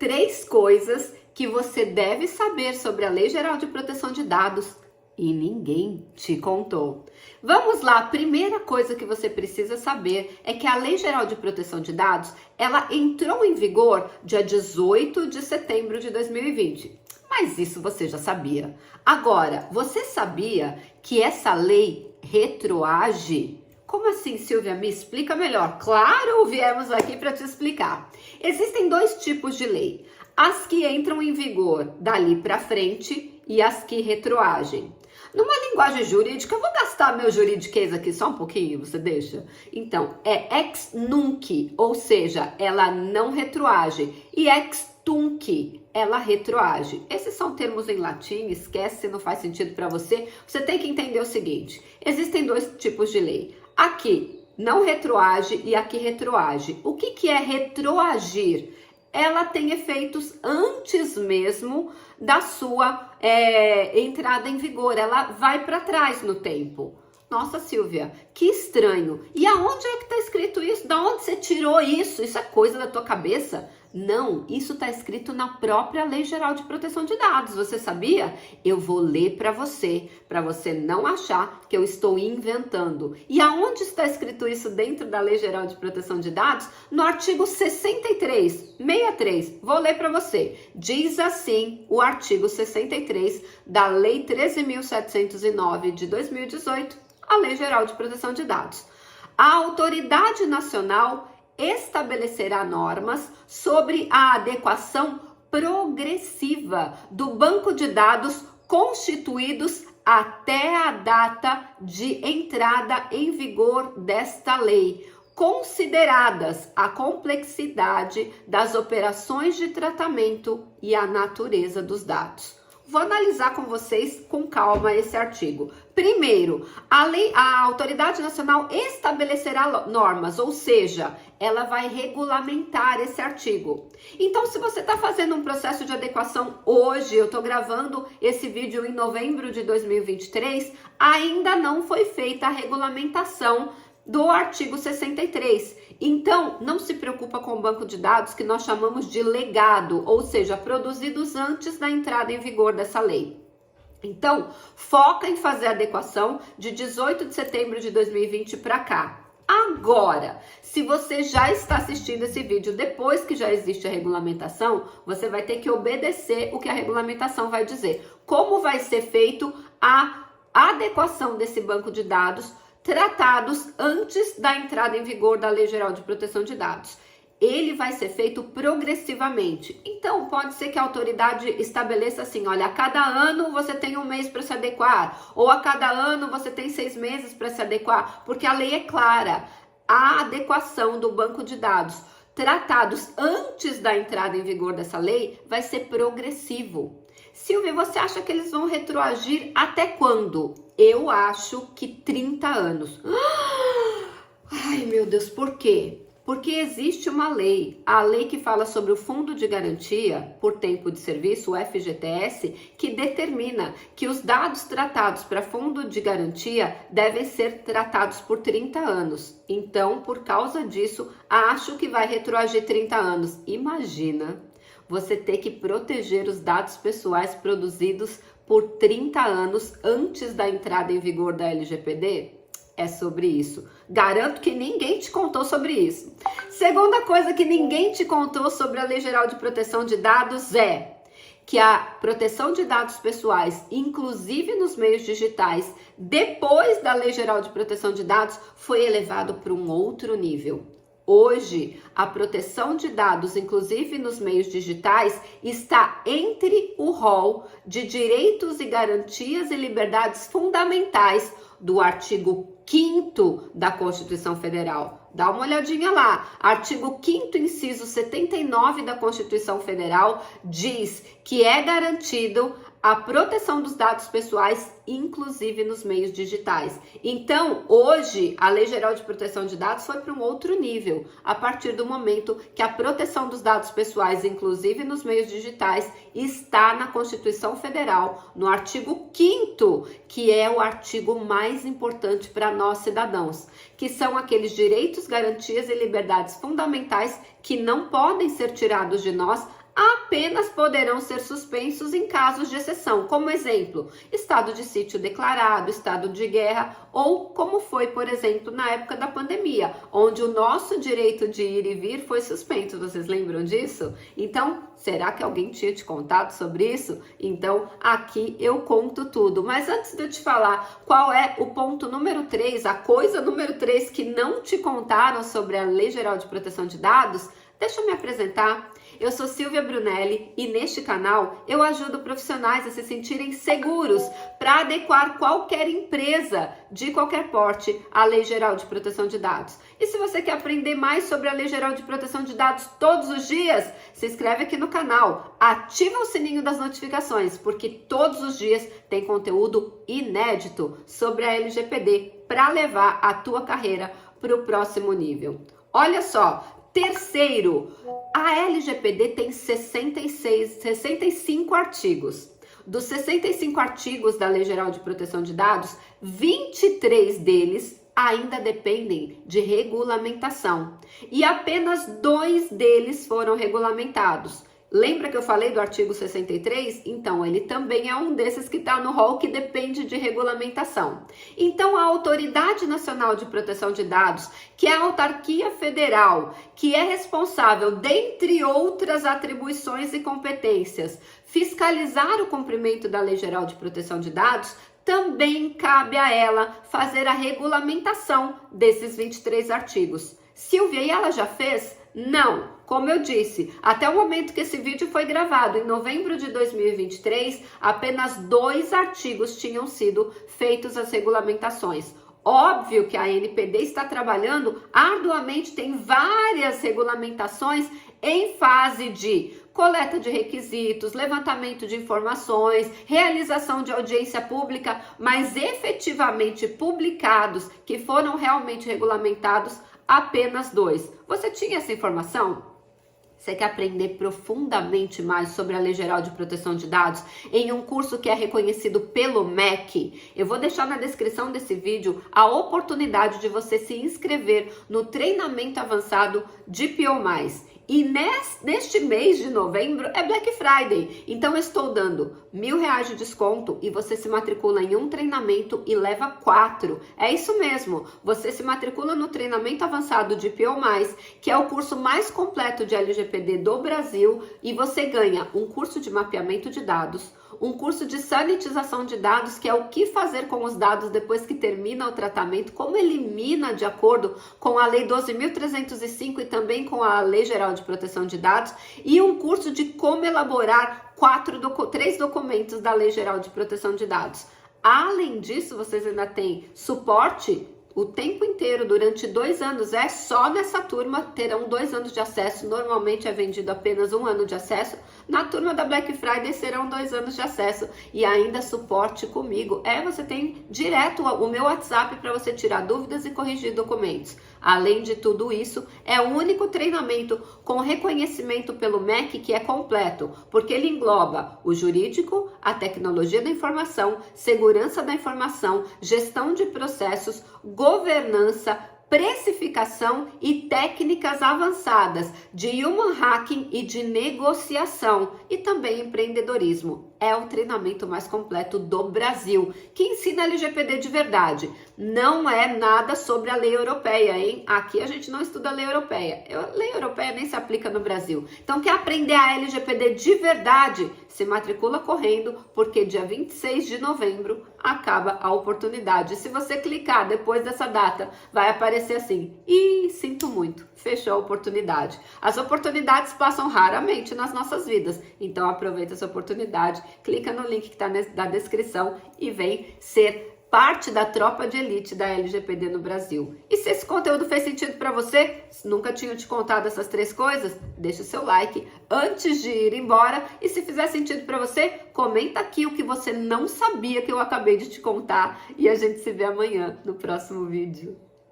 3 coisas que você deve saber sobre a Lei Geral de Proteção de Dados e ninguém te contou. Vamos lá, a primeira coisa que você precisa saber é que a Lei Geral de Proteção de Dados, ela entrou em vigor dia 18 de setembro de 2020. Mas isso você já sabia. Agora, você sabia que essa lei retroage? Como assim, Silvia? Me explica melhor. Claro, viemos aqui para te explicar. Existem 2 tipos de lei. As que entram em vigor dali para frente e as que retroagem. Numa linguagem jurídica, eu vou gastar meu juridiquês aqui só um pouquinho, você deixa? Então, é ex nunc, ou seja, ela não retroage, e ex tunc, ela retroage. Esses são termos em latim, esquece, não faz sentido para você. Você tem que entender o seguinte, existem 2 tipos de lei. Aqui não retroage e aqui retroage. O que é retroagir? Ela tem efeitos antes mesmo da sua entrada em vigor. Ela vai para trás no tempo. Nossa, Silvia, que estranho. E aonde é que está escrito isso? Da onde você tirou isso? Isso é coisa da tua cabeça? Não, isso está escrito na própria Lei Geral de Proteção de Dados. Você sabia? Eu vou ler para você não achar que eu estou inventando. E aonde está escrito isso dentro da Lei Geral de Proteção de Dados? No artigo 63. Vou ler para você. Diz assim o artigo 63 da Lei 13.709 de 2018, a Lei Geral de Proteção de Dados. A autoridade nacional estabelecerá normas sobre a adequação progressiva do banco de dados constituídos até a data de entrada em vigor desta lei, consideradas a complexidade das operações de tratamento e a natureza dos dados. Vou analisar com vocês com calma esse artigo. Primeiro, a Autoridade Nacional estabelecerá normas, ou seja, ela vai regulamentar esse artigo. Então, se você está fazendo um processo de adequação hoje, eu estou gravando esse vídeo em novembro de 2023, ainda não foi feita a regulamentação do artigo 63. Então, não se preocupa com o banco de dados que nós chamamos de legado, ou seja, produzidos antes da entrada em vigor dessa lei. Então, foca em fazer a adequação de 18 de setembro de 2020 para cá. Agora, se você já está assistindo esse vídeo depois que já existe a regulamentação, você vai ter que obedecer o que a regulamentação vai dizer. Como vai ser feito a adequação desse banco de dados tratados antes da entrada em vigor da Lei Geral de Proteção de Dados. Ele vai ser feito progressivamente. Então, pode ser que a autoridade estabeleça assim, olha, a cada ano você tem 1 mês para se adequar, ou a cada ano você tem 6 meses para se adequar, porque a lei é clara. A adequação do banco de dados tratados antes da entrada em vigor dessa lei vai ser progressivo. Silvia, você acha que eles vão retroagir até quando? Eu acho que 30 anos. Ai, meu Deus, por quê? Porque existe uma lei, a lei que fala sobre o Fundo de Garantia por Tempo de Serviço, o FGTS, que determina que os dados tratados para Fundo de Garantia devem ser tratados por 30 anos. Então, por causa disso, acho que vai retroagir 30 anos. Imagina você ter que proteger os dados pessoais produzidos por 30 anos antes da entrada em vigor da LGPD? É sobre isso. Garanto que ninguém te contou sobre isso. Segunda coisa que ninguém te contou sobre a Lei Geral de Proteção de Dados é que a proteção de dados pessoais, inclusive nos meios digitais, depois da Lei Geral de Proteção de Dados, foi elevado para um outro nível. Hoje, a proteção de dados, inclusive nos meios digitais, está entre o rol de direitos e garantias e liberdades fundamentais do artigo 5º da Constituição Federal. Dá uma olhadinha lá. Artigo 5º, inciso 79 da Constituição Federal diz que é garantido a proteção dos dados pessoais, inclusive nos meios digitais. Então, hoje, a Lei Geral de Proteção de Dados foi para um outro nível, a partir do momento que a proteção dos dados pessoais, inclusive nos meios digitais, está na Constituição Federal, no artigo 5º, que é o artigo mais importante para nós cidadãos, que são aqueles direitos, garantias e liberdades fundamentais que não podem ser tirados de nós apenas poderão ser suspensos em casos de exceção, como exemplo, estado de sítio declarado, estado de guerra, ou como foi, por exemplo, na época da pandemia, onde o nosso direito de ir e vir foi suspenso. Vocês lembram disso? Então, será que alguém tinha te contado sobre isso? Então, aqui eu conto tudo. Mas antes de eu te falar qual é o ponto número 3, a coisa número 3 que não te contaram sobre a Lei Geral de Proteção de Dados, deixa eu me apresentar. Eu sou Silvia Brunelli e neste canal eu ajudo profissionais a se sentirem seguros para adequar qualquer empresa de qualquer porte à Lei Geral de Proteção de Dados. E se você quer aprender mais sobre a Lei Geral de Proteção de Dados todos os dias, se inscreve aqui no canal, ativa o sininho das notificações, porque todos os dias tem conteúdo inédito sobre a LGPD para levar a tua carreira para o próximo nível. Olha só, terceiro, a LGPD tem 65 artigos. Dos 65 artigos da Lei Geral de Proteção de Dados, 23 deles ainda dependem de regulamentação. E apenas 2 deles foram regulamentados. Lembra que eu falei do artigo 63? Então, ele também é um desses que está no rol que depende de regulamentação. Então, a Autoridade Nacional de Proteção de Dados, que é a autarquia federal, que é responsável, dentre outras atribuições e competências, fiscalizar o cumprimento da Lei Geral de Proteção de Dados, também cabe a ela fazer a regulamentação desses 23 artigos. Silvia, e ela já fez? Não. Como eu disse, até o momento que esse vídeo foi gravado, em novembro de 2023, apenas 2 artigos tinham sido feitos as regulamentações. Óbvio que a ANPD está trabalhando arduamente, tem várias regulamentações em fase de coleta de requisitos, levantamento de informações, realização de audiência pública, mas efetivamente publicados, que foram realmente regulamentados, apenas 2. Você tinha essa informação? Você quer aprender profundamente mais sobre a Lei Geral de Proteção de Dados em um curso que é reconhecido pelo MEC? Eu vou deixar na descrição desse vídeo a oportunidade de você se inscrever no treinamento avançado de PO+. E neste mês de novembro é Black Friday, então eu estou dando R$1.000 de desconto e você se matricula em um treinamento e leva 4. É isso mesmo, você se matricula no treinamento avançado de PO+, que é o curso mais completo de LGPD do Brasil, e você ganha um curso de mapeamento de dados, um curso de sanitização de dados, que é o que fazer com os dados depois que termina o tratamento, como elimina de acordo com a Lei 12.305 e também com a Lei Geral de Proteção de Dados, e um curso de como elaborar 3 documentos da Lei Geral de Proteção de Dados. Além disso, vocês ainda têm suporte o tempo inteiro, durante 2 anos. É só nessa turma terão 2 anos de acesso. Normalmente é vendido apenas 1 ano de acesso. Na turma da Black Friday serão 2 anos de acesso e ainda suporte comigo. Você tem direto o meu WhatsApp para você tirar dúvidas e corrigir documentos. Além de tudo isso, é o único treinamento com reconhecimento pelo MEC que é completo, porque ele engloba o jurídico, a tecnologia da informação, segurança da informação, gestão de processos, governança, precificação e técnicas avançadas de human hacking e de negociação, e também empreendedorismo. É o treinamento mais completo do Brasil, que ensina LGPD de verdade. Não é nada sobre a lei europeia, hein? Aqui a gente não estuda a lei europeia. A lei europeia nem se aplica no Brasil. Então, quer aprender a LGPD de verdade? Se matricula correndo, porque dia 26 de novembro acaba a oportunidade. Se você clicar depois dessa data, vai aparecer assim: ih, sinto muito, fechou a oportunidade. As oportunidades passam raramente nas nossas vidas, então aproveita essa oportunidade, clica no link que está na descrição e vem ser parte da tropa de elite da LGPD no Brasil. E se esse conteúdo fez sentido para você, nunca tinha te contado essas 3 coisas, deixa o seu like antes de ir embora, e se fizer sentido para você, comenta aqui o que você não sabia que eu acabei de te contar, e a gente se vê amanhã no próximo vídeo.